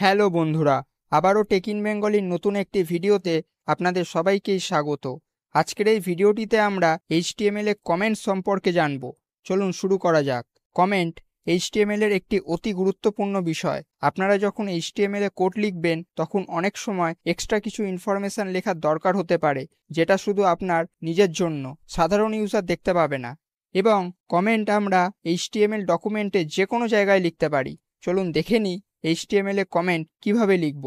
Hello বন্ধুরা, আবারও take in বেঙ্গলির নতুন একটি ভিডিওতে আপনাদের সবাইকেই স্বাগত। আজকের এই ভিডিওটিতে আমরা HTML এ কমেন্ট সম্পর্কে জানব। চলুন শুরু করা যাক। কমেন্ট HTML এর একটি অতি গুরুত্বপূর্ণ বিষয়। আপনারা যখন HTML এ কোড লিখবেন তখন অনেক সময় এক্সট্রা কিছু ইনফরমেশন লেখার দরকার হতে পারে, যেটা শুধু আপনার নিজের জন্য, সাধারণ ইউজার দেখতে পাবে না। এবং কমেন্ট আমরা HTML ডকুমেন্টে যে কোনো জায়গায় লিখতে পারি। চলুন দেখে নিই HTML এ কমেন্ট কিভাবে লিখব।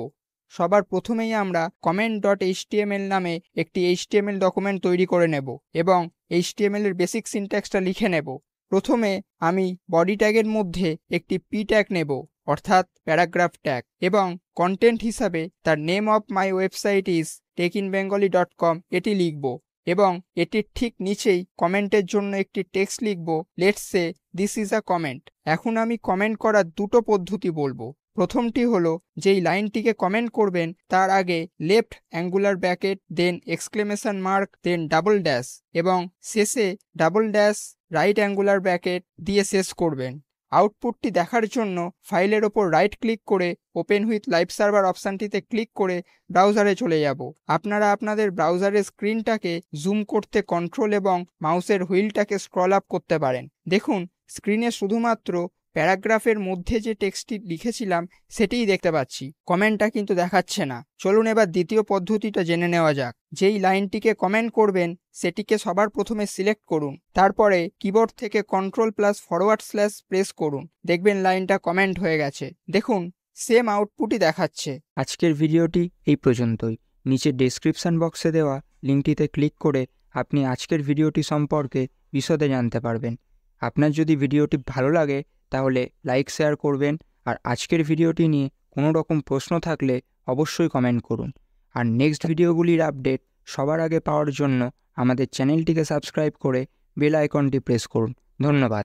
সবার প্রথমেই আমরা comment.html নামে একটি HTML ডকুমেন্ট তৈরি করে নেব এবং HTML এর বেসিক সিনট্যাক্সটা লিখে নেব। প্রথমে আমি বডি ট্যাগের মধ্যে একটি p ট্যাগ নেব, অর্থাৎ প্যারাগ্রাফ ট্যাগ, এবং কন্টেন্ট হিসাবে তার name of my website is tekinbengali.com এটি লিখব এবং এটির ঠিক নিচেই কমেন্টের জন্য একটি টেক্সট লিখব, let's say this is a comment. এখন আমি কমেন্ট করার দুটো পদ্ধতি বলবো। প্রথমটি হলো, যেই লাইনটিকে কমেন্ট করবেন তার আগে left angular bracket, then exclamation mark, then double dash এবং শেষে double dash right angular bracket দিয়ে শেষ করবেন। আউটপুটটি দেখার জন্য ফাইলের ওপর রাইট ক্লিক করে ওপেন উইথ লাইভ সার্ভার অপশানটিতে ক্লিক করে ব্রাউজারে চলে যাব। আপনারা আপনাদের ব্রাউজারের স্ক্রিনটাকে জুম করতে কন্ট্রোল এবং মাউসের হুইলটাকে স্ক্রল আপ করতে পারেন। দেখুন, স্ক্রিনে শুধুমাত্র প্যারাগ্রাফের মধ্যে যে টেক্সটটি লিখেছিলাম সেটিই দেখতে পাচ্ছি, কমেন্টটা কিন্তু দেখাচ্ছে না। চলুন এবার দ্বিতীয় পদ্ধতিটা জেনে নেওয়া যাক। যেই লাইনটিকে কমেন্ট করবেন সেটিকে সবার প্রথমে সিলেক্ট করুন, তারপরে কিবোর্ড থেকে Ctrl+// প্রেস করুন। দেখবেন লাইনটা কমেন্ট হয়ে গেছে। দেখুন, সেম আউটপুটই দেখাচ্ছে। আজকের ভিডিওটি এই পর্যন্তই। নিচে ডেসক্রিপশন বক্সে দেওয়া লিঙ্কটিতে ক্লিক করে আপনি আজকের ভিডিওটি সম্পর্কে বিশদে জানতে পারবেন। আপনার যদি ভিডিওটি ভালো লাগে তাহলে লাইক শেয়ার করবেন, আর আজকের ভিডিওটি নিয়ে কোনো রকম প্রশ্ন থাকলে অবশ্যই কমেন্ট করুন। আর নেক্সট ভিডিওগুলির আপডেট সবার আগে পাওয়ার জন্য আমাদের চ্যানেলটিকে সাবস্ক্রাইব করে বেল আইকনটি প্রেস করুন। ধন্যবাদ।